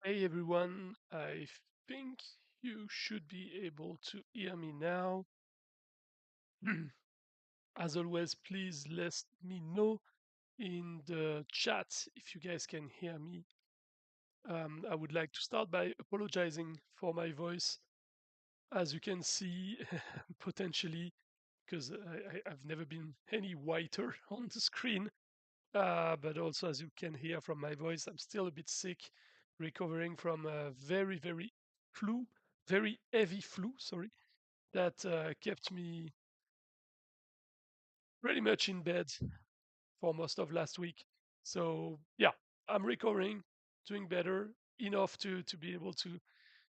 Hey everyone, I think you should be able to hear me now. As always, please let me know in the chat if you guys can hear me. I would like to start by apologizing for my voice. As you can see, potentially, because I've never been any whiter on the screen, but also as you can hear from my voice, I'm still a bit sick, recovering from a very flu, very heavy flu, sorry, that kept me pretty much in bed for most of last week. So yeah, I'm recovering, doing better, enough to be able to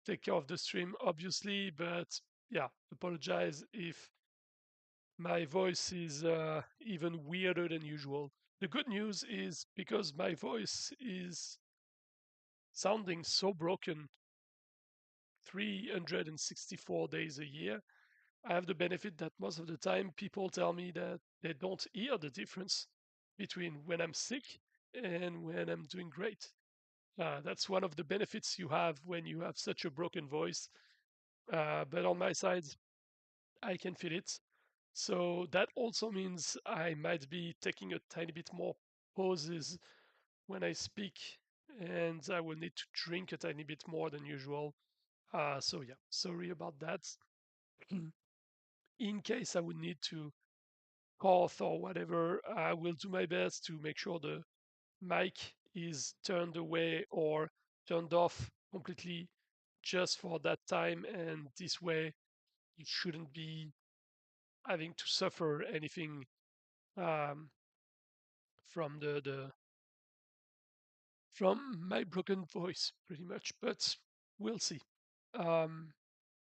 take care of the stream, obviously, but yeah, apologize if my voice is even weirder than usual. The good news is because my voice is sounding so broken 364 days a year, I have the benefit that most of the time people tell me that they don't hear the difference between when I'm sick and when I'm doing great. That's one of the benefits you have when you have such a broken voice. But on my side, I can feel it. So that also means I might be taking a tiny bit more pauses when I speak, and I will need to drink a tiny bit more than usual. So yeah, sorry about that. In case I would need to cough or whatever, I will do my best to make sure the mic is turned away or turned off completely just for that time. And this way, you shouldn't be having to suffer anything um, from the from my broken voice, pretty much. But we'll see. Um,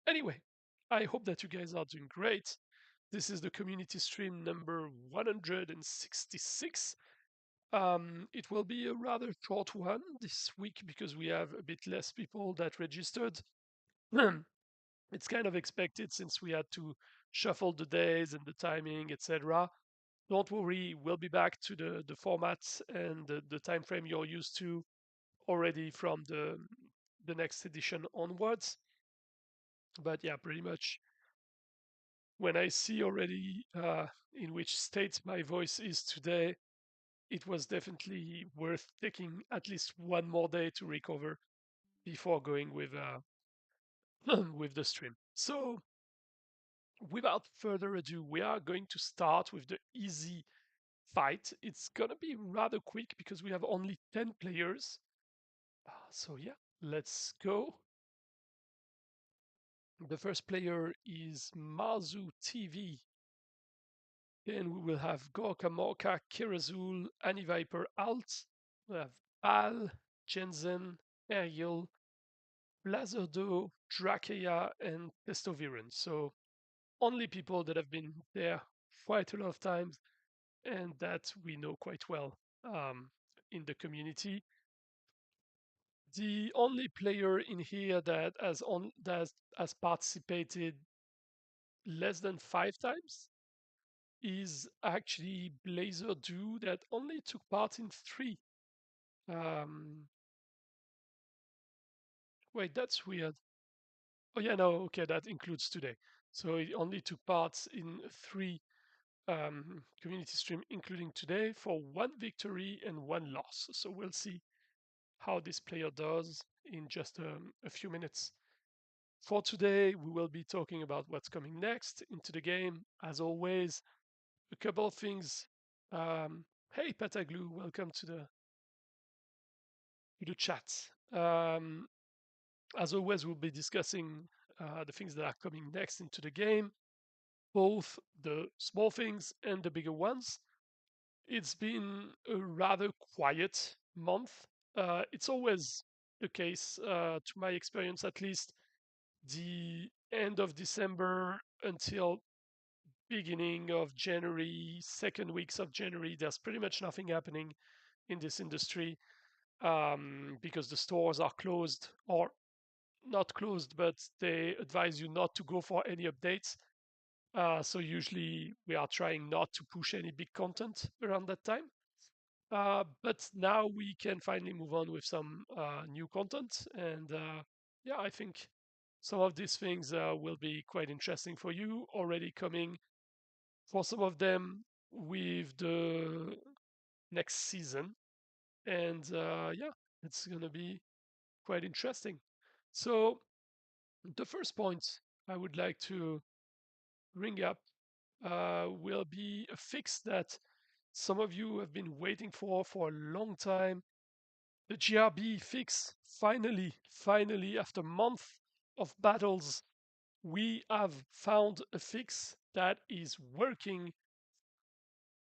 anyway, I hope that you guys are doing great. This is the community stream number 166. It will be a rather short one this week because we have a bit less people that registered. It's kind of expected since we had to shuffle the days and the timing, etc. Don't worry, we'll be back to the format and the time frame you're used to already from the next edition onwards. But yeah, pretty much when I see already in which state my voice is today, it was definitely worth taking at least one more day to recover before going with with the stream. So, without further ado, we are going to start with the easy fight. It's gonna be rather quick because we have only 10 players. So yeah, let's go. The first player is Marzu TV. Then we will have Gorka Morka, Kirazul, Annie Viper Alt. We have Al, Jensen, Ariel, Blazerdo, Drakea, and Testoviran. So only people that have been there quite a lot of times and that we know quite well in the community. The only player in here that has participated less than 5 times is actually Blazer Do that only took part in three. Um, Wait, that's weird. Oh yeah, no, okay, that includes today. So it only took part in three community stream, including today, for one victory and one loss. So we'll see how this player does in just a few minutes. For today, we will be talking about what's coming next into the game. As always, a couple of things. Hey, Pataglu, welcome to the chat. Um, as always, we'll be discussing the things that are coming next into the game, both the small things and the bigger ones. It's been a rather quiet month. It's always the case, to my experience at least. The end of December until beginning of January, second weeks of January, there's pretty much nothing happening in this industry because the stores are closed or not closed, but they advise you not to go for any updates. So usually we are trying not to push any big content around that time. But now we can finally move on with some new content. And yeah, I think some of these things will be quite interesting for you, already coming for some of them with the next season. And yeah, it's going to be quite interesting. So, the first point I would like to bring up will be a fix that some of you have been waiting for a long time. The GRB fix, finally, after months of battles, we have found a fix that is working,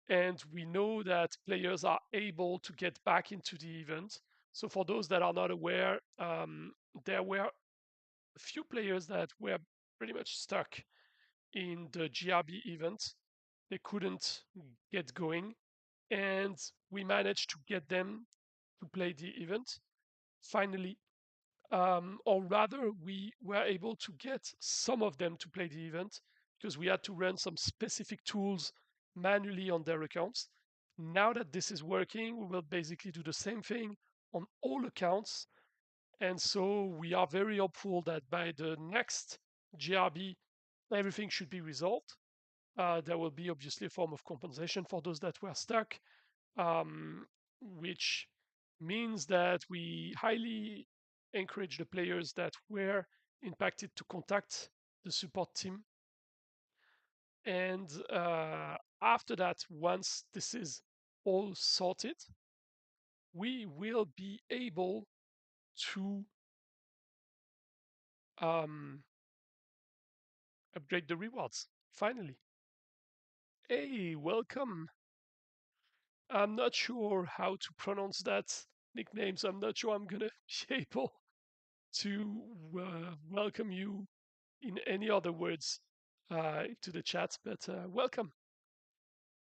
and we know that players are able to get back into the event. So, for those that are not aware, there were a few players that were pretty much stuck in the GRB event. They couldn't get going, and we managed to get them to play the event finally. Or rather, we were able to get some of them to play the event because we had to run some specific tools manually on their accounts. Now that this is working, we will basically do the same thing on all accounts. And so we are very hopeful that by the next GRB, everything should be resolved. There will be obviously a form of compensation for those that were stuck, which means that we highly encourage the players that were impacted to contact the support team. And after that, once this is all sorted, we will be able to um, upgrade the rewards. Finally. Hey, welcome. I'm not sure how to pronounce that nickname, so I'm not sure I'm gonna be able to welcome you in any other words to the chat, but welcome.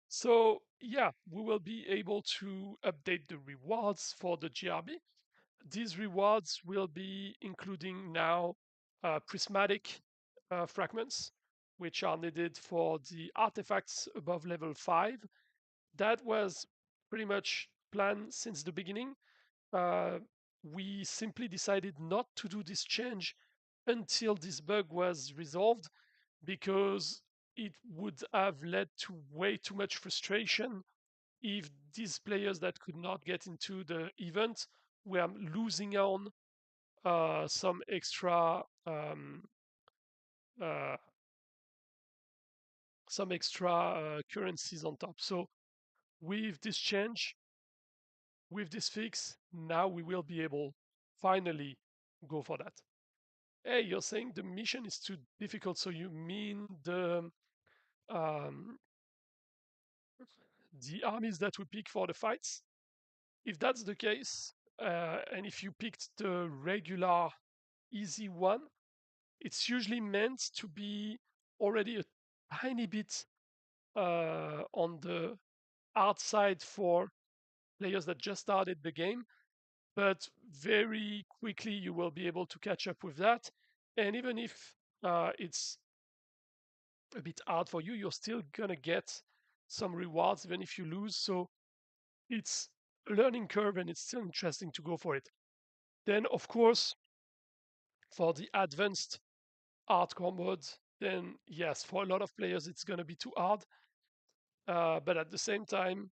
So yeah, we will be able to update the rewards for the GRB. These rewards will be including now prismatic fragments, which are needed for the artifacts above level 5. That was pretty much planned since the beginning. Uh, we simply decided not to do this change until this bug was resolved because it would have led to way too much frustration if these players that could not get into the event were losing on some extra uh, currencies on top. So with this change, with this fix, now we will be able finally go for that. Hey, you're saying the mission is too difficult, so you mean um, the armies that we pick for the fights? If that's the case, and if you picked the regular easy one, it's usually meant to be already a tiny bit on the hard side for players that just started the game, but very quickly you will be able to catch up with that. And even if it's a bit hard for you, you're still gonna get some rewards even if you lose. So it's a learning curve and it's still interesting to go for it. Then, of course, for the advanced hardcore mode, then yes, for a lot of players, it's going to be too hard. But at the same time,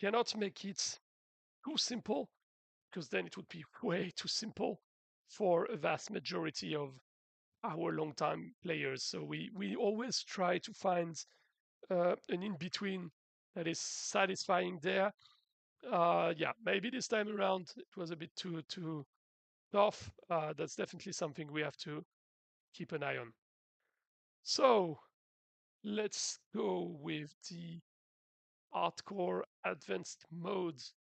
cannot make it too simple because then it would be way too simple for a vast majority of our long-time players. So we always try to find an in-between that is satisfying there. Yeah, maybe this time around it was a bit too tough. That's definitely something we have to keep an eye on. So let's go with the hardcore advanced modes.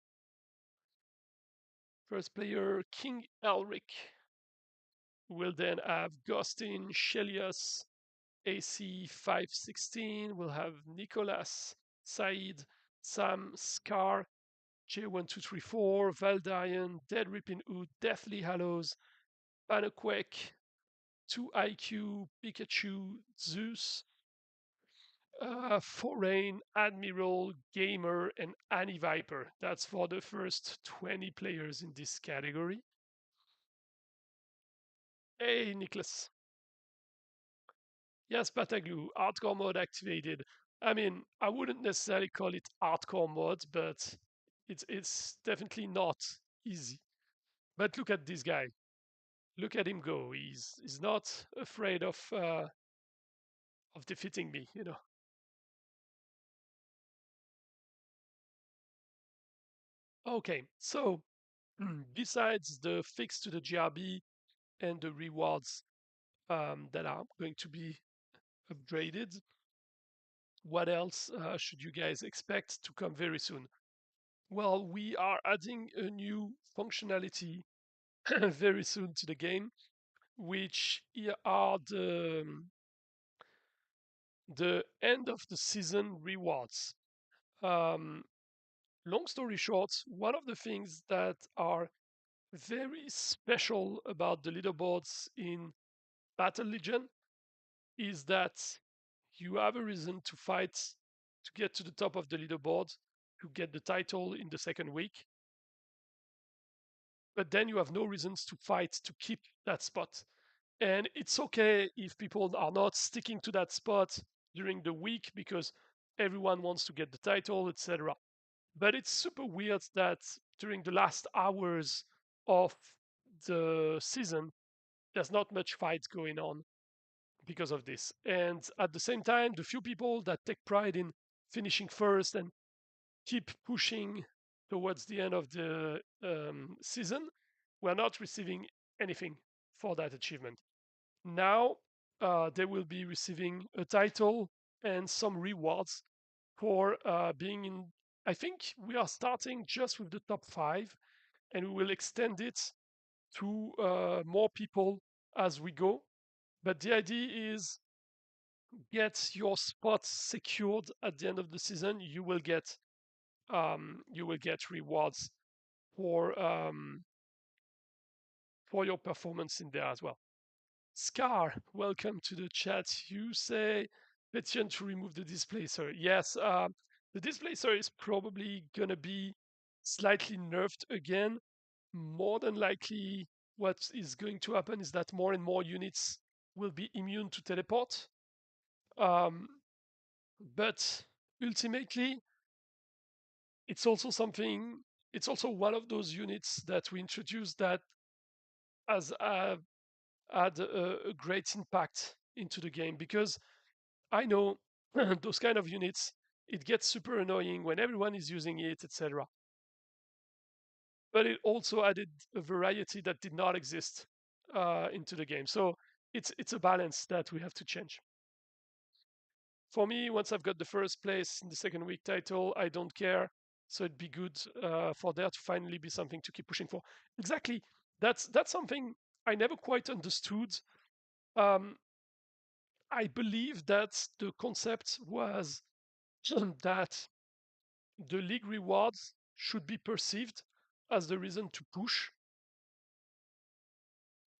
First player King Elric will then have Ghostin, Schellious, AC 516. We'll have Nikolas, Saeed, Sam, Scar, J1234, Valdarion, DeadReapingHood, Deathly hallowS, Panaquake, 2IQ, Pikachu, Zeus, Foreign, Admiral, Gamer, and Annie Viper. That's for the first 20 players in this category. Hey, Nicholas. Yes, Pataglu, hardcore mode activated. I mean, I wouldn't necessarily call it hardcore mode, but it's definitely not easy. But look at this guy. Look at him go. He's not afraid of defeating me, you know. Okay, so besides the fix to the GRB and the rewards that are going to be upgraded, what else should you guys expect to come very soon? Well, we are adding a new functionality very soon to the game, which are the end of the season rewards. Um, Long story short, one of the things that are very special about the leaderboards in Battle Legion is that you have a reason to fight to get to the top of the leaderboard to get the title in the second week, but then you have no reasons to fight to keep that spot. And it's okay if people are not sticking to that spot during the week because everyone wants to get the title, etc. But it's super weird that during the last hours of the season, there's not much fights going on because of this. And at the same time, the few people that take pride in finishing first and keep pushing towards the end of the season, we're not receiving anything for that achievement. Now they will be receiving a title and some rewards for being in. I think we are starting just with the top 5, and we will extend it to more people as we go. But the idea is get your spot secured at the end of the season. You will get rewards for your performance in there as well. Scar, welcome to the chat. You say petition to remove the displacer. Yes, the displacer is probably gonna be slightly nerfed again. More than likely, what is going to happen is that more and more units will be immune to teleport. Um, but ultimately, it's also something. It's also one of those units that we introduced that has had a great impact into the game because I know those kind of units, it gets super annoying when everyone is using it, etc. But it also added a variety that did not exist into the game. So it's a balance that we have to change. For me, once I've got the first place in the second week title, I don't care. So it'd be good for there to finally be something to keep pushing for. Exactly. That's something I never quite understood. Um, I believe that the concept was that the league rewards should be perceived as the reason to push.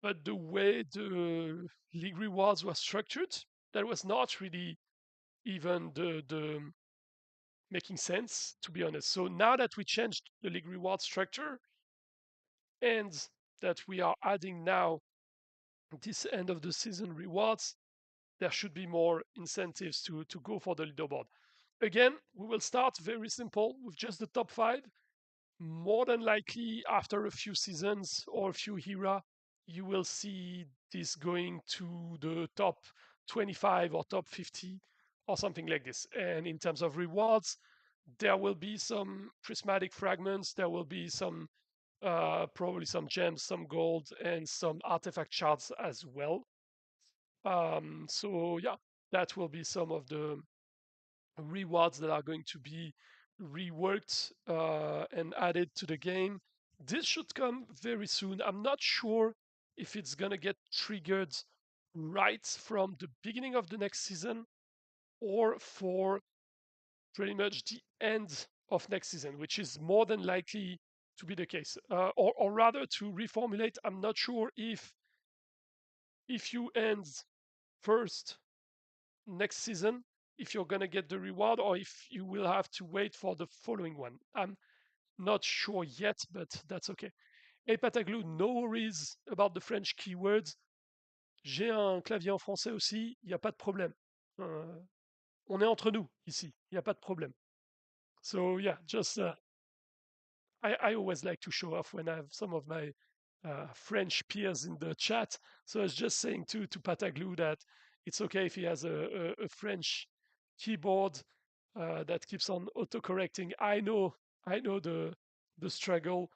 But the way the league rewards were structured, that was not really even the making sense, to be honest. So now that we changed the league reward structure and that we are adding now this end of the season rewards, there should be more incentives to go for the leaderboard. Again, we will start very simple with just the top 5. More than likely, after a few seasons or a few era, you will see this going to the top 25 or top 50 or something like this. And in terms of rewards, there will be some prismatic fragments, there will be some probably some gems, some gold, and some artifact shards as well. So yeah, that will be some of the rewards that are going to be reworked and added to the game. This should come very soon. I'm not sure if it's gonna get triggered right from the beginning of the next season or for pretty much the end of next season, which is more than likely to be the case. Or rather, to reformulate, I'm not sure if you end first next season, if you're gonna get the reward or if you will have to wait for the following one. I'm not sure yet, but that's okay. Hey Pataglou, no worries about the French keywords. J'ai un clavier en français aussi, il n'y a pas de problème. On est entre nous ici, il n'y a pas de problème. So yeah, just I always like to show off when I have some of my French peers in the chat. So I was just saying to Pataglou that it's okay if he has a French keyboard that keeps on autocorrecting. I know the struggle.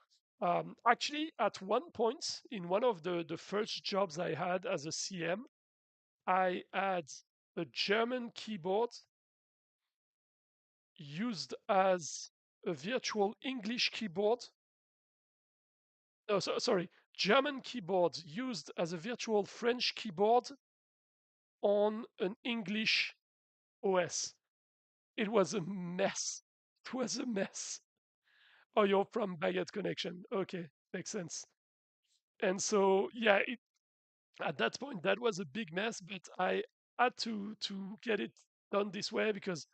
Actually, at one point in one of the first jobs I had as a CM, I had a German keyboard used as a virtual English keyboard. Oh, sorry, German keyboard used as a virtual French keyboard on an English OS. It was a mess. It was a mess. Oh, you're from Baguette Connection. Okay, makes sense. And so, yeah, at that point, that was a big mess, but I had to get it done this way because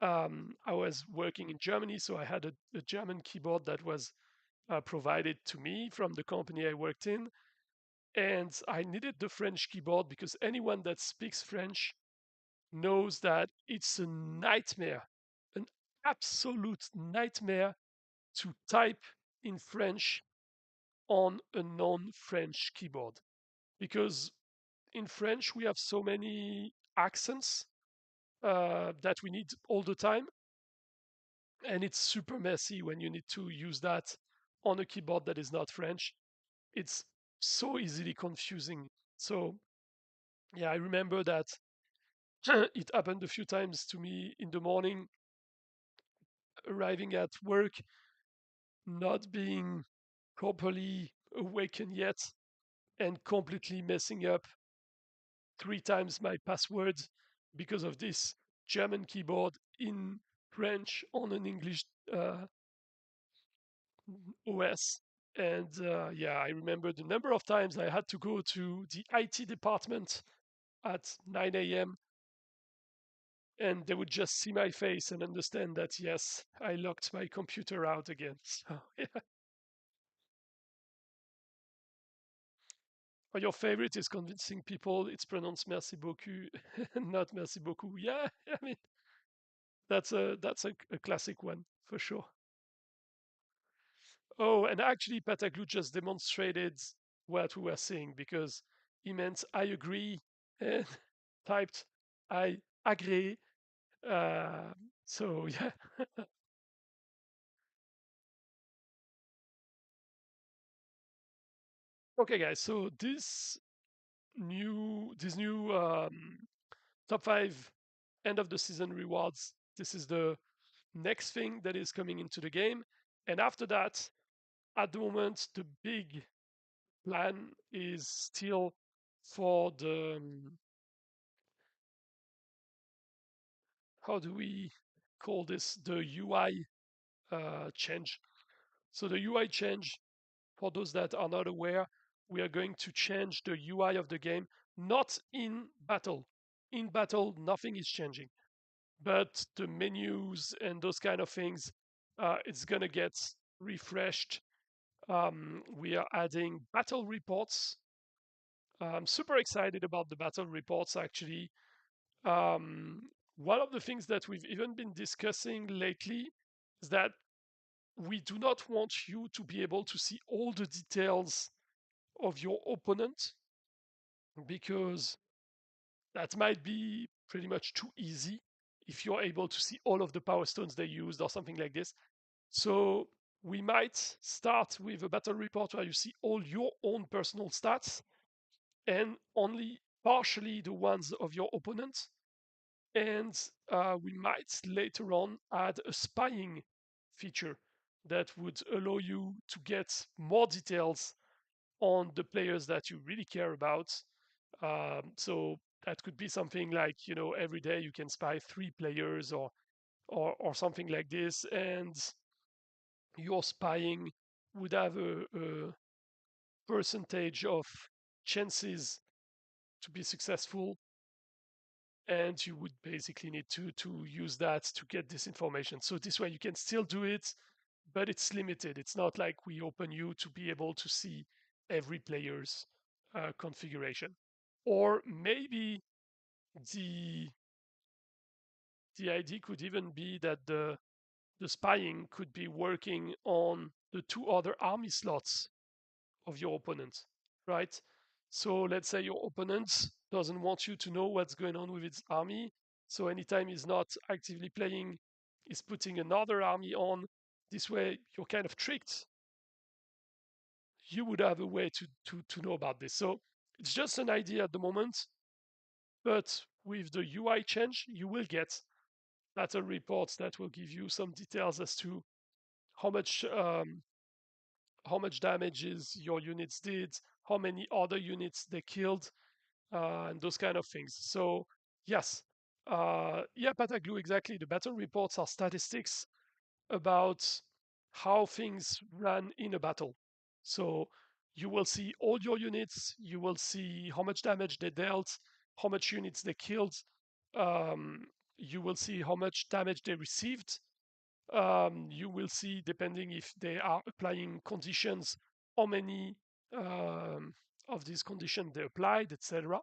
I was working in Germany, so I had a German keyboard that was provided to me from the company I worked in. And I needed the French keyboard because anyone that speaks French knows that it's a nightmare, an absolute nightmare to type in French on a non French keyboard. Because in French, we have so many accents that we need all the time. And it's super messy when you need to use that on a keyboard that is not French. It's so easily confusing. So, yeah, I remember that it happened a few times to me in the morning, arriving at work, not being properly awakened yet, and completely messing up 3 times my password because of this German keyboard in French on an English OS. And yeah, I remember the number of times I had to go to the IT department at 9 a.m. and they would just see my face and understand that yes, I locked my computer out again. So yeah. Or your favorite is convincing people it's pronounced merci beaucoup, not merci beaucoup. Yeah, I mean that's a classic one for sure. Oh, and actually Pataglu just demonstrated what we were saying because he meant I agree and typed I agree. Uh, so yeah. Okay, guys. So this new top five end of the season rewards. This is the next thing that is coming into the game, and after that, at the moment, the big plan is still for the how do we call this, the UI change. So the UI change, for those that are not aware, we are going to change the UI of the game, not in battle. In battle, nothing is changing, but the menus and those kind of things, it's gonna get refreshed. We are adding battle reports. I'm super excited about the battle reports actually. Um, One of the things that we've even been discussing lately is that we do not want you to be able to see all the details of your opponent because that might be pretty much too easy if you're able to see all of the power stones they used or something like this. So we might start with a battle report where you see all your own personal stats and only partially the ones of your opponent. And we might later on add a spying feature that would allow you to get more details on the players that you really care about. So that could be something like, every day you can spy 3 players or something like this, and your spying would have a percentage of chances to be successful. and you would basically need to use that to get this information. So this way you can still do it, but it's limited. It's not like we open you to be able to see every player's configuration. Or maybe the the idea could even be that the spying could be working on the two other army slots of your opponent, right? So let's say your opponent doesn't want you to know what's going on with its army. So anytime he's not actively playing, he's putting another army on. This way, you're kind of tricked. You would have a way to know about this. So it's just an idea at the moment, but with the UI change, you will get battle reports that will give you some details as to how much how much damages your units did, how many other units they killed, and those kind of things. So yes, yeah, Pataglu, exactly. The battle reports are statistics about how things ran in a battle. So you will see all your units, you will see how much damage they dealt, how much units they killed, um, you will see how much damage they received, you will see, depending if they are applying conditions, how many um, of these conditions they applied, etc.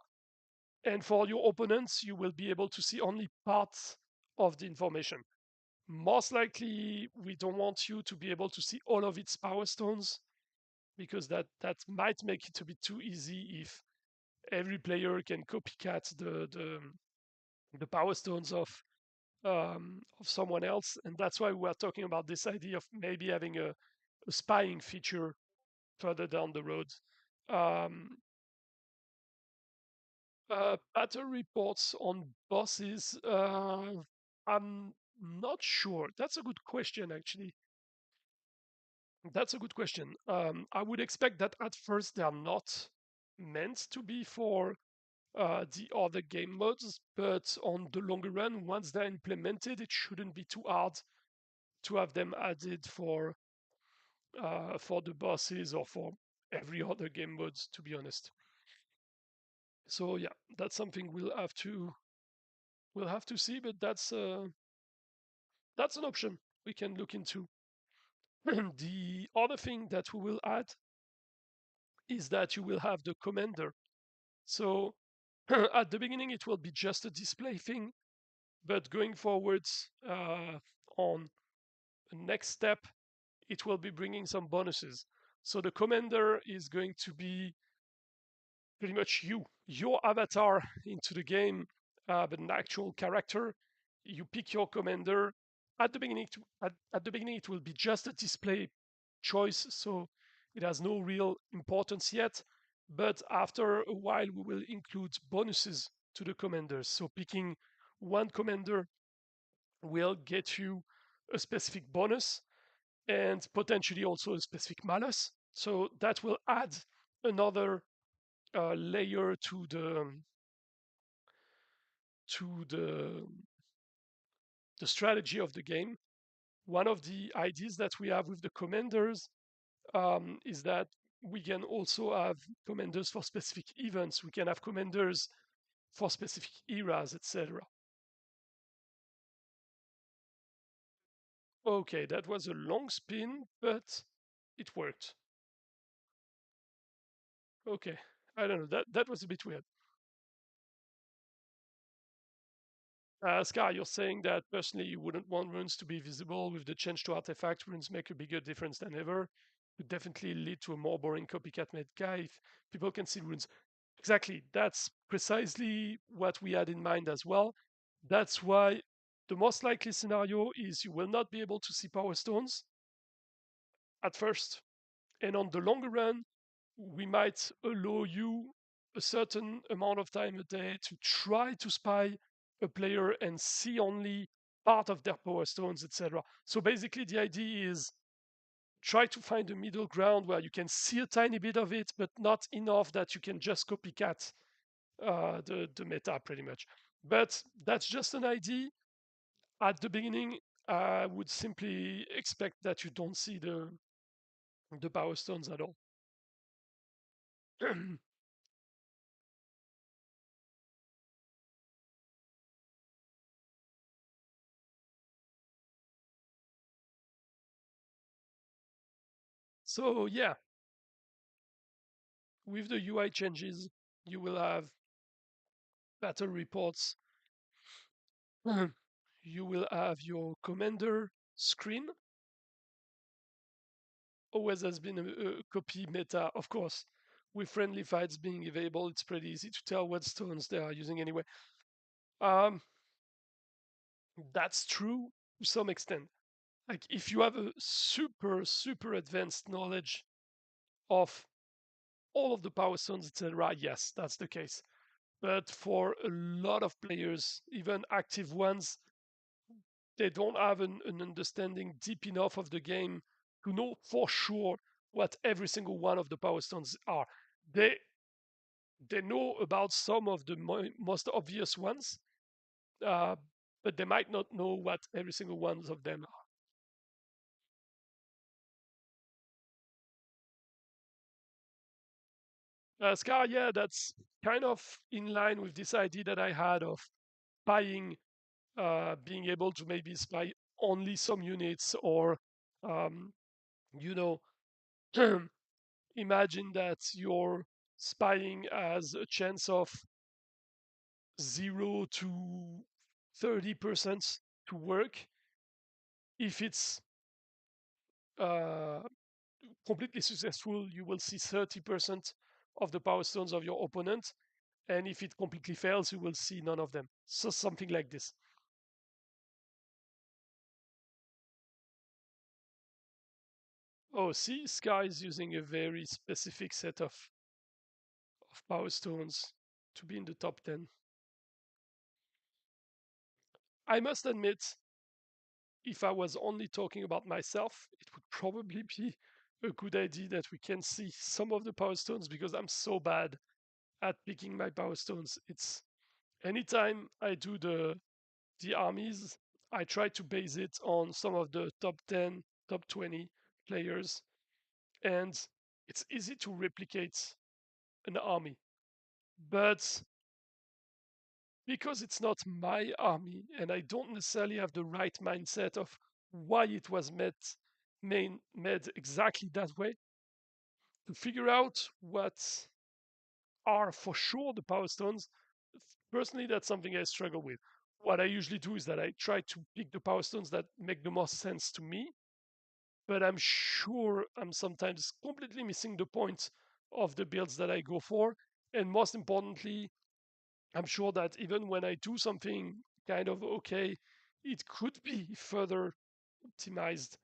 And for your opponents, you will be able to see only parts of the information. Most likely, we don't want you to be able to see all of its power stones because that might make it a bit too easy if every player can copycat the power stones of someone else, and that's why we are talking about this idea of maybe having a spying feature further down the road. Um, Battle reports on bosses. I'm not sure. That's a good question, actually. That's a good question. I would expect that at first they are not meant to be for the other game modes, but on the longer run, once they're implemented, it shouldn't be too hard to have them added for the bosses or for every other game modes, to be honest. So yeah, that's something we'll have to see, but that's an option we can look into. The other thing that we will add is that you will have the commander. So at the beginning, it will be just a display thing, but going forwards on the next step, it will be bringing some bonuses. So the commander is going to be pretty much your avatar into the game, but an actual character. You pick your commander. At the beginning, at the beginning, it will be just a display choice, so it has no real importance yet. But after a while, we will include bonuses to the commanders. So picking one commander will get you a specific bonus and potentially also a specific malus. So that will add another layer to the strategy of the game. One of the ideas that we have with the commanders is that we can also have commanders for specific events. We can have commanders for specific eras, etc. Okay, that was a long spin, but it worked. Okay, I don't know. That was a bit weird. Scar, you're saying that personally you wouldn't want runes to be visible. With the change to artifact, runes make a bigger difference than ever. Would definitely lead to a more boring copycat made guy if people can see runes. Exactly. That's precisely what we had in mind as well. That's why the most likely scenario is you will not be able to see power stones at first. And on the longer run, we might allow you a certain amount of time a day to try to spy a player and see only part of their power stones, etc. So basically, the idea is try to find a middle ground where you can see a tiny bit of it, but not enough that you can just copycat the meta pretty much. But that's just an idea. At the beginning, I would simply expect that you don't see the power stones at all. So yeah, with the UI changes, you will have battle reports. You will have your commander screen. Always has been a copy meta, of course. With friendly fights being available, it's pretty easy to tell what stones they are using anyway. Um, that's true to some extent. Like if you have a super advanced knowledge of all of the power stones, etc., yes, that's the case. But for a lot of players, even active ones, they don't have an understanding deep enough of the game to know for sure what every single one of the power stones are. They they know about some of the most obvious ones, uh, but they might not know what every single one of them are. Scar, yeah, that's kind of in line with this idea that I had of buying, being able to maybe spy only some units, or um, you know, imagine that your spying has a chance of 0 to 30% to work. If it's uh, completely successful, you will see 30% of the power stones of your opponent. And if it completely fails, you will see none of them. So something like this. Oh, see, Sky is using a very specific set of power stones to be in the top 10. I must admit, if I was only talking about myself, it would probably be a good idea that we can see some of the power stones, because I'm so bad at picking my power stones. It's anytime I do the armies, I try to base it on some of the top 10, top 20 players, and it's easy to replicate an army. But because it's not my army and I don't necessarily have the right mindset of why it was made exactly that way, to figure out what are for sure the power stones, personally, that's something I struggle with. What I usually do is that I try to pick the power stones that make the most sense to me, but I'm sure I'm sometimes completely missing the point of the builds that I go for. And most importantly, I'm sure that even when I do something kind of okay, it could be further optimized,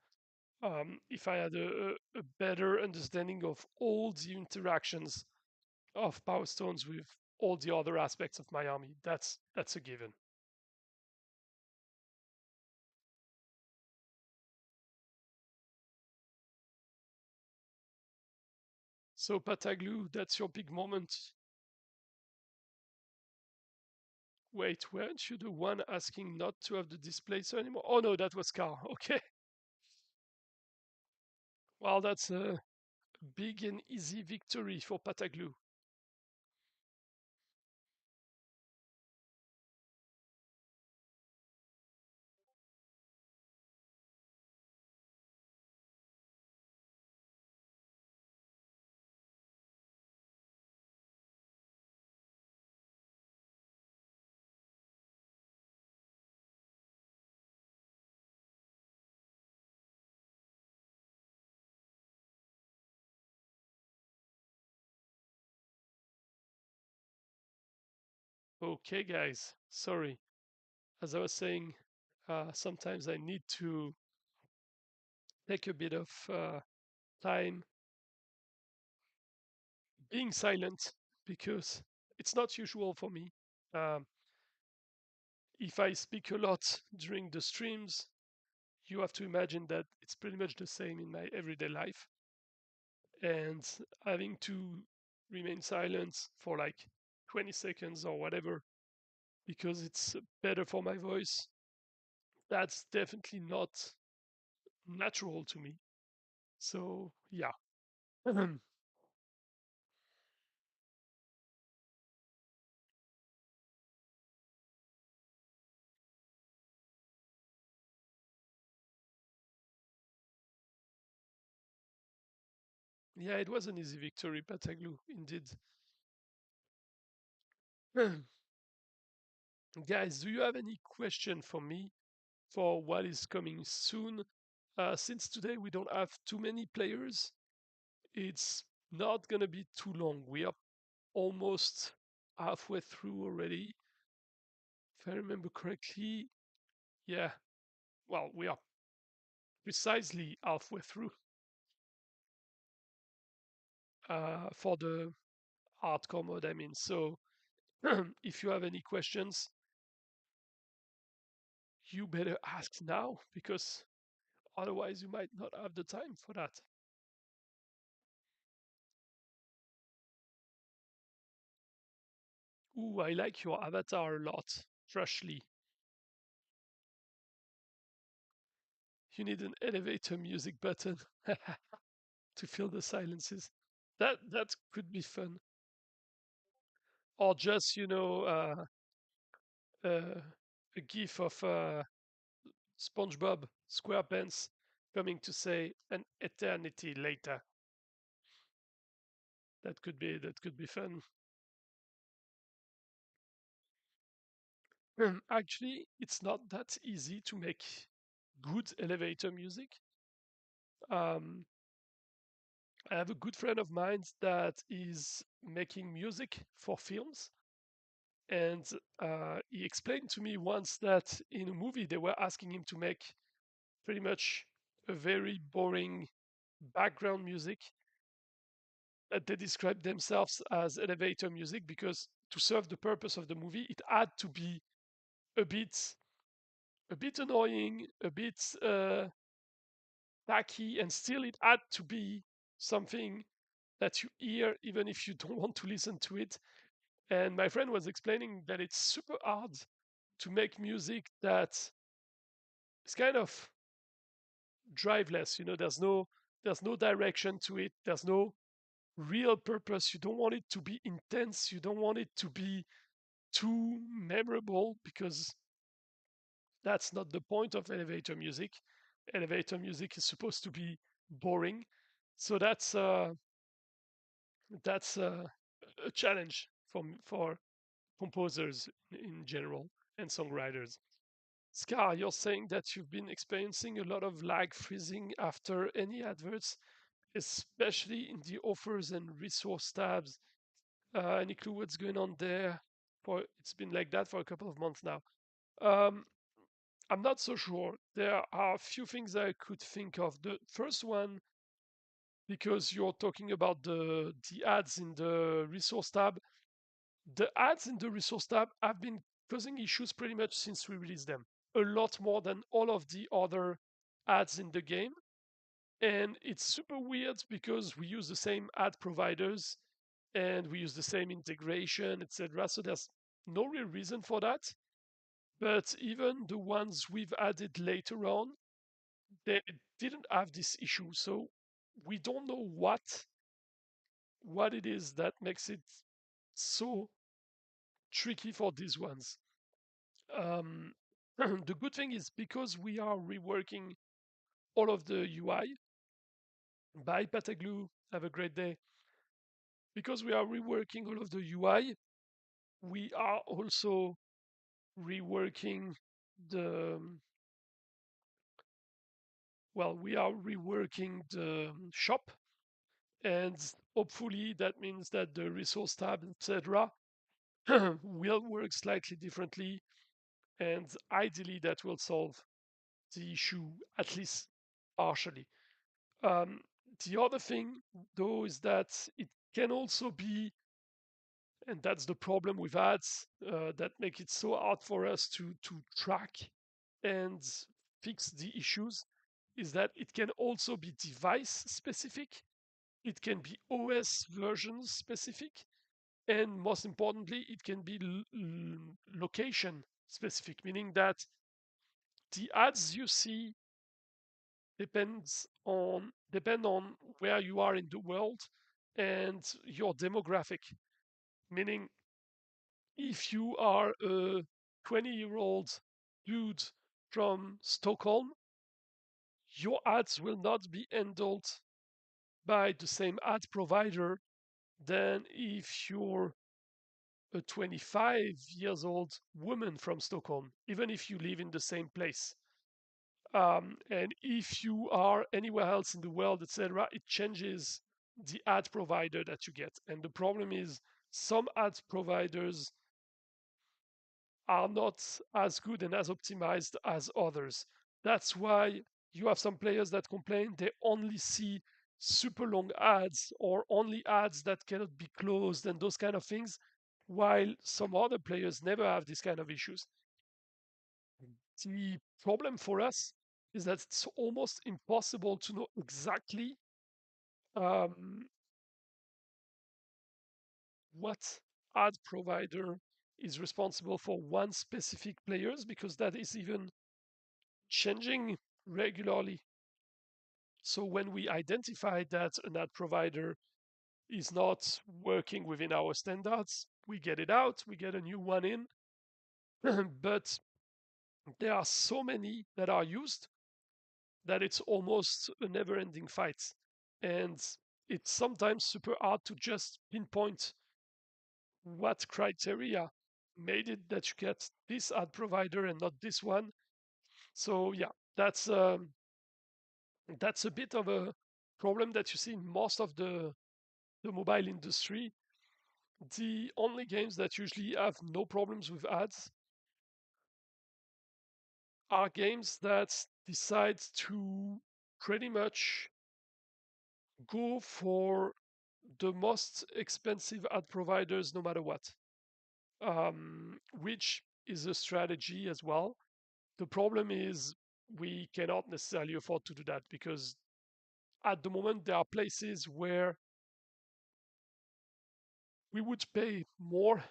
if I had a better understanding of all the interactions of power stones with all the other aspects of my army. That's a given. So Pataglu, that's your big moment. Wait, weren't you the one asking not to have the displacer anymore? Oh no, that was Car. Okay. Well, that's a big and easy victory for Pataglu. Okay, guys. Sorry. As I was saying, sometimes I need to take a bit of time being silent, because it's not usual for me. Um, if I speak a lot during the streams, you have to imagine that it's pretty much the same in my everyday life. And having to remain silent for like 20 seconds or whatever because it's better for my voice, that's definitely not natural to me. So, yeah. Yeah, it was an easy victory, Pataglu, indeed. Guys, do you have any question for me for what is coming soon? Since today we don't have too many players, it's not gonna be too long. We are almost halfway through already. If I remember correctly, yeah. Well, we are precisely halfway through for the hardcore mode. I mean, so if you have any questions, you better ask now because otherwise you might not have the time for that. Ooh, I like your avatar a lot, Freshly. You need an elevator music button to fill the silences. That could be fun. Or just a gif of SpongeBob SquarePants coming to say an eternity later. That could be fun. Actually, it's not that easy to make good elevator music. Um, I have a good friend of mine that is making music for films, and he explained to me once that in a movie they were asking him to make pretty much a very boring background music that they described themselves as elevator music because to serve the purpose of the movie, it had to be a bit a bit annoying, a bit tacky, and still it had to be something that you hear even if you don't want to listen to it. And my friend was explaining that it's super hard to make music that is kind of driveless. There's no direction to it. There's no real purpose. You don't want it to be intense. You don't want it to be too memorable because that's not the point of elevator music. Elevator music is supposed to be boring. So that's a challenge for composers in general and songwriters. Scar, you're saying that you've been experiencing a lot of lag freezing after any adverts, especially in the offers and resource tabs. Any clue what's going on there? For it's been like that for a couple of months now. Um, I'm not so sure. There are a few things I could think of. The first one, because you're talking about the ads in the resource tab, the ads in the resource tab have been causing issues pretty much since we released them. A lot more than all of the other ads in the game. And it's super weird because we use the same ad providers and we use the same integration, etc. So there's no real reason for that. But even the ones we've added later on, they didn't have this issue. So we don't know what it is that makes it so tricky for these ones. Um, the good thing is because we are reworking all of the UI. Bye, Pataglu. Have a great day. Because we are reworking all of the UI, we are also reworking the we are reworking the shop, and hopefully that means that the resource tab, etc., will work slightly differently, and ideally that will solve the issue at least partially. Um, the other thing, though, is that it can also be, and that's the problem with ads that make it so hard for us to track and fix the issues, is that it can also be device specific, it can be OS version specific, and most importantly, it can be location specific, meaning that the ads you see depend on where you are in the world and your demographic. Meaning, if you are a 20-year-old dude from Stockholm, your ads will not be handled by the same ad provider than if you're a 25 years old woman from Stockholm, even if you live in the same place. And if you are anywhere else in the world, etc., it changes the ad provider that you get. And the problem is some ad providers are not as good and as optimized as others. That's why you have some players that complain they only see super long ads or only ads that cannot be closed and those kind of things, while some other players never have these kind of issues. The problem for us is that it's almost impossible to know exactly um, what ad provider is responsible for one specific players because that is even changing regularly. So when we identify that an ad provider is not working within our standards, we get it out, we get a new one in. But there are so many that are used that it's almost a never ending fight. And it's sometimes super hard to just pinpoint what criteria made it that you get this ad provider and not this one. So yeah, that's a bit of a problem that you see in most of the mobile industry. The only games that usually have no problems with ads are games that decide to pretty much go for the most expensive ad providers no matter what, which is a strategy as well. The problem is we cannot necessarily afford to do that because at the moment there are places where we would pay more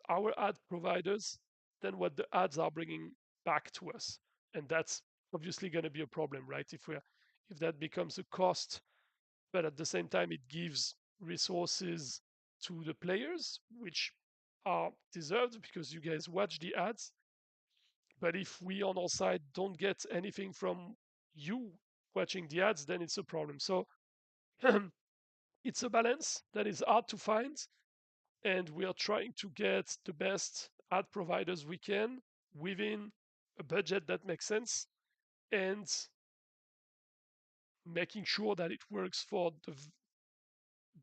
our ad providers than what the ads are bringing back to us, and that's obviously going to be a problem, right? If that becomes a cost, but at the same time it gives resources to the players, which are deserved because you guys watch the ads. But if we on our side don't get anything from you watching the ads, then it's a problem. So it's a balance that is hard to find, and we are trying to get the best ad providers we can within a budget that makes sense and making sure that it works for the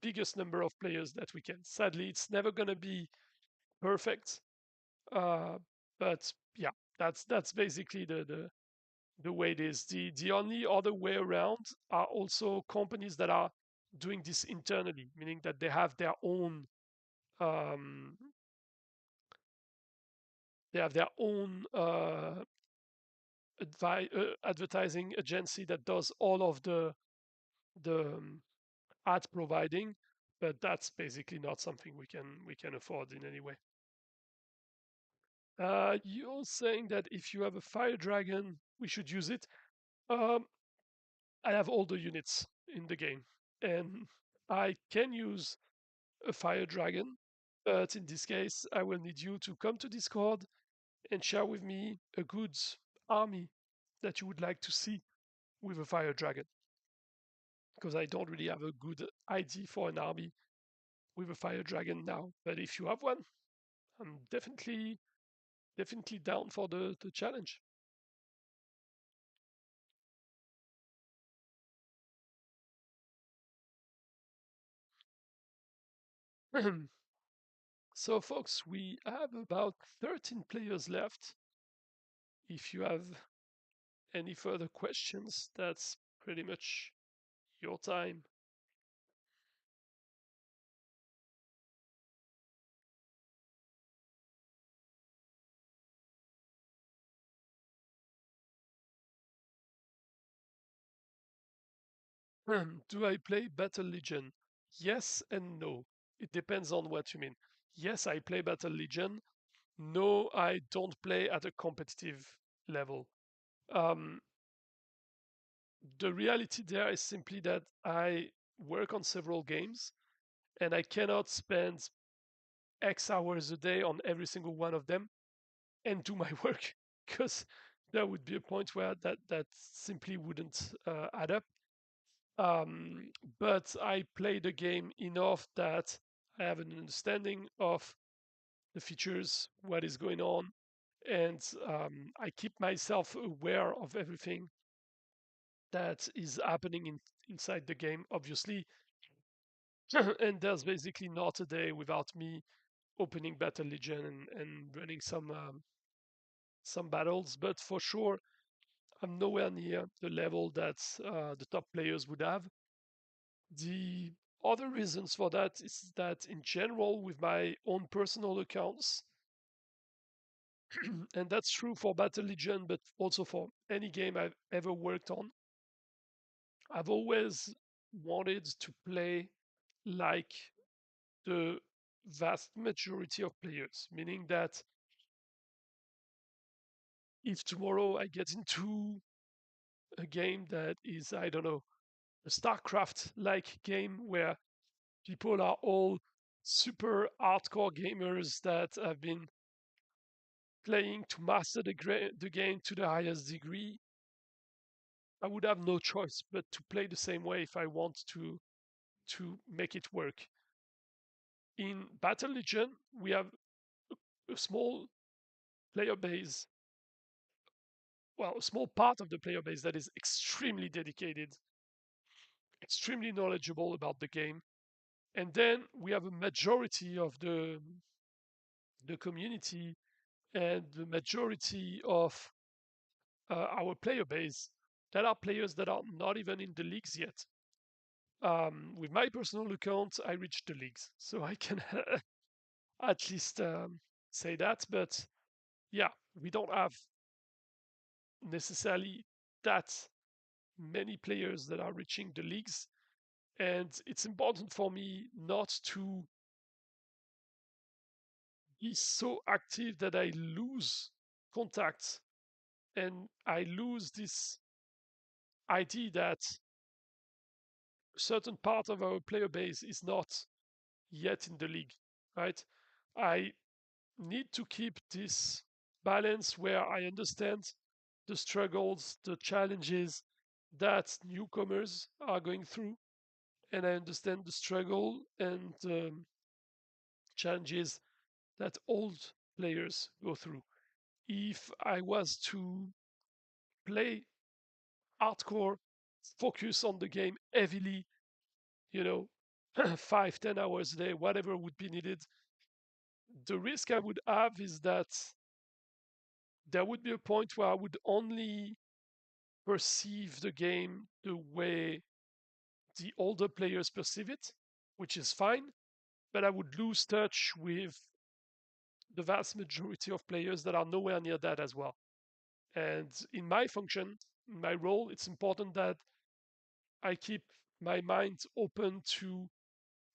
biggest number of players that we can. Sadly, it's never going to be perfect, uh, but yeah, that's basically the way it is. The only other way around are also companies that are doing this internally, meaning that they have their own um, advertising agency that does all of the ad providing, but that's basically not something we can afford in any way. You're saying that if you have a fire dragon, we should use it. Um, I have all the units in the game, and I can use a fire dragon, but in this case, I will need you to come to Discord and share with me a good army that you would like to see with a fire dragon, because I don't really have a good idea for an army with a fire dragon now. But if you have one, I'm definitely down for the challenge. So, folks, we have about 13 players left. If you have any further questions, that's pretty much your time. Do I play Battle Legion? Yes and no. It depends on what you mean. Yes, I play Battle Legion. No, I don't play at a competitive level. Um, the reality there is simply that I work on several games and I cannot spend X hours a day on every single one of them and do my work because there would be a point where that simply wouldn't add up. Um, but I play the game enough that I have an understanding of the features, what is going on, and I keep myself aware of everything that is happening inside the game, obviously. And there's basically not a day without me opening Battle Legion and running some battles. But for sure, I'm nowhere near the level that the top players would have. The other reasons for that is that in general, with my own personal accounts, and that's true for Battle Legion, but also for any game I've ever worked on, I've always wanted to play like the vast majority of players, meaning that if tomorrow I get into a game that is, I don't know, a StarCraft like game where people are all super hardcore gamers that have been playing to master the game to the highest degree, I would have no choice but to play the same way if I want to make it work. In Battle Legion, we have a small player base, well, a small part of the player base that is extremely dedicated, extremely knowledgeable about the game. And then we have a majority of the community and the majority of our player base that are players that are not even in the leagues yet. With my personal account, I reached the leagues, so I can at least say that. But yeah, we don't have necessarily that many players that are reaching the leagues, and it's important for me not to be so active that I lose contact and I lose this idea that a certain part of our player base is not yet in the league, right? I need to keep this balance where I understand the struggles, the challenges that newcomers are going through, and I understand the struggle and challenges that old players go through. If I was to play hardcore, focus on the game heavily, you know, 5, 10 hours a day, whatever would be needed, the risk I would have is that there would be a point where I would only perceive the game the way the older players perceive it, which is fine, but I would lose touch with the vast majority of players that are nowhere near that as well. And in my function, in my role, it's important that I keep my mind open to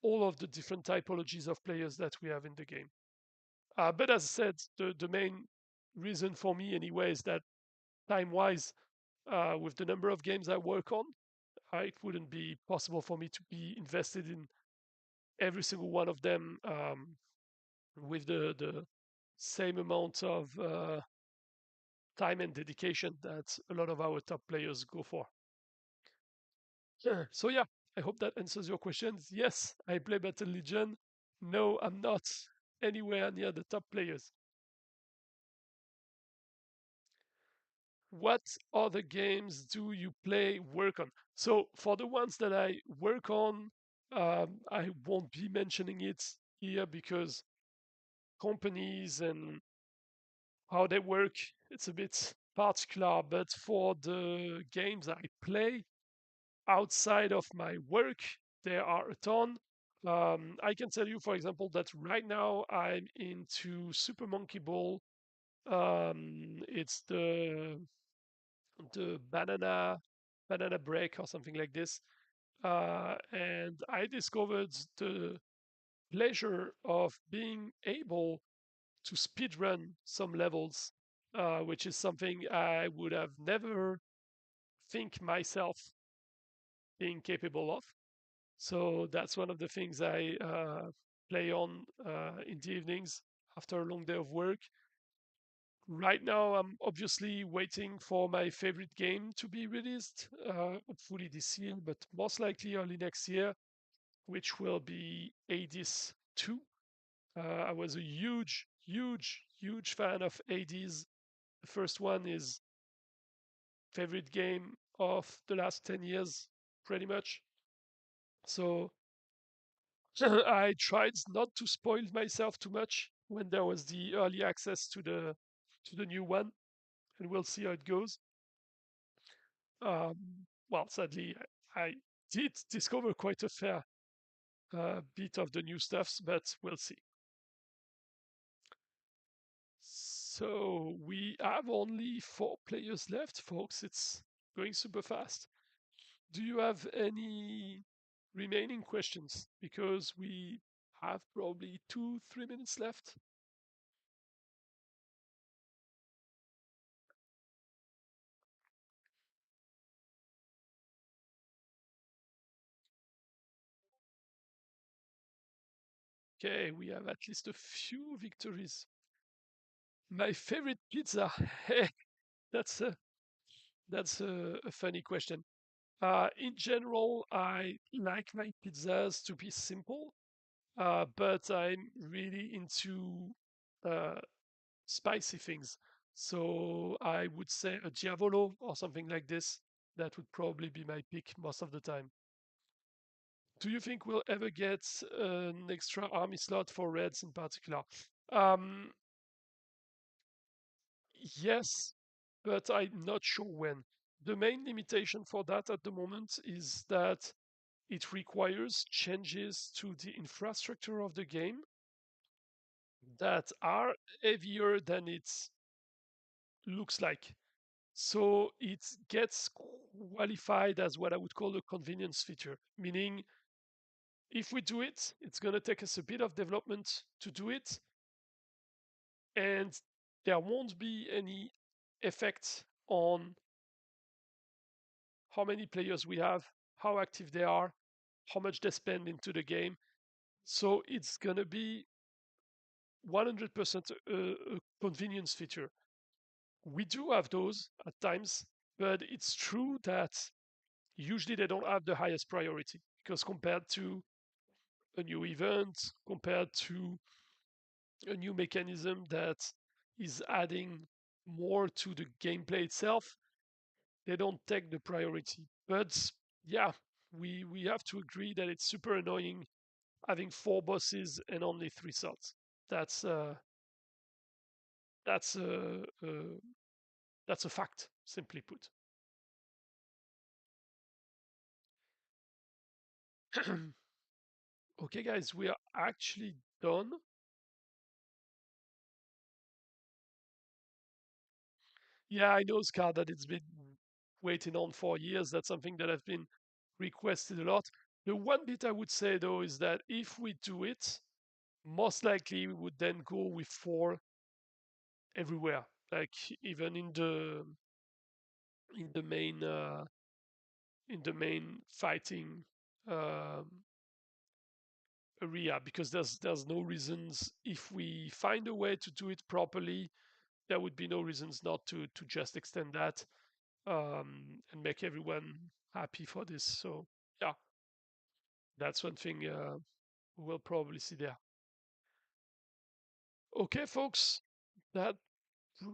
all of the different typologies of players that we have in the game. But as I said, the main reason for me, anyway, is that time wise, with the number of games I work on, it wouldn't be possible for me to be invested in every single one of them with the same amount of time and dedication that a lot of our top players go for. So yeah, I hope that answers your questions. Yes, I play Battle Legion. No, I'm not anywhere near the top players. What other games do you play, work on? So for the ones that I work on, I won't be mentioning it here because companies and how they work, it's a bit particular. But for the games I play outside of my work, there are a ton. I can tell you, for example, that right now I'm into Super Monkey Ball. It's the banana break or something like this. And I discovered the pleasure of being able to speedrun some levels, which is something I would have never think myself being capable of. So that's one of the things I play on in the evenings after a long day of work. Right now, I'm obviously waiting for my favorite game to be released, hopefully this year, but most likely early next year, which will be Hades 2. I was a huge fan of Hades. The first one is favorite game of the last 10 years, pretty much. So I tried not to spoil myself too much when there was the early access to the new one, and we'll see how it goes. Well, sadly, I did discover quite a fair bit of the new stuffs, but we'll see. So we have only 4 players left, folks. It's going super fast. Do you have any remaining questions? Because we have probably 2-3 minutes left. Okay, we have at least a few victories. My favorite pizza. that's a that's a funny question. In general, I like my pizzas to be simple, but I'm really into uh, spicy things. So I would say a diavolo or something like this. That would probably be my pick most of the time. Do you think we'll ever get an extra army slot for Reds in particular? Um, yes, but I'm not sure when. The main limitation for that at the moment is that it requires changes to the infrastructure of the game that are heavier than it looks like. So it gets qualified as what I would call a convenience feature, meaning if we do it, it's going to take us a bit of development to do it, and there won't be any effect on how many players we have, how active they are, how much they spend into the game. So it's going to be 100% a convenience feature. We do have those at times, but it's true that usually they don't have the highest priority because compared to a new event, compared to a new mechanism that is adding more to the gameplay itself, they don't take the priority. But yeah, we have to agree that it's super annoying having 4 bosses and only 3 slots. That's uh, that's a, that's a fact, simply put. Okay, guys, we are actually done. Yeah, I know, Scar, that it's been waiting on for years. That's something that I've been requested a lot. The one bit I would say though is that if we do it, most likely we would then go with 4 everywhere, like even in the main in the main fighting um, area, because there's no reasons if we find a way to do it properly, there would be no reasons not to just extend that and make everyone happy for this. So yeah, that's one thing we'll probably see there. Okay, folks, that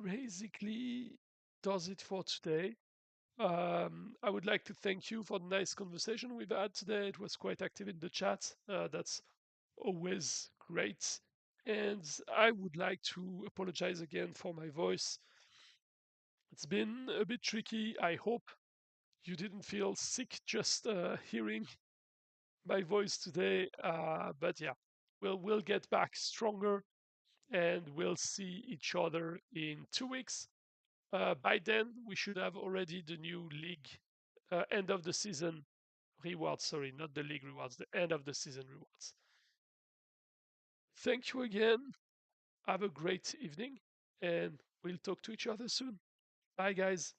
basically does it for today. I would like to thank you for the nice conversation we've had today. It was quite active in the chat. That's always great. And I would like to apologize again for my voice. It's been a bit tricky. I hope you didn't feel sick just hearing my voice today. But yeah, we'll get back stronger, and we'll see each other in 2 weeks. By then, we should have already the new league end of the season rewards. Sorry, not the league rewards, the end of the season rewards. Thank you again. Have a great evening, and we'll talk to each other soon. Bye, guys.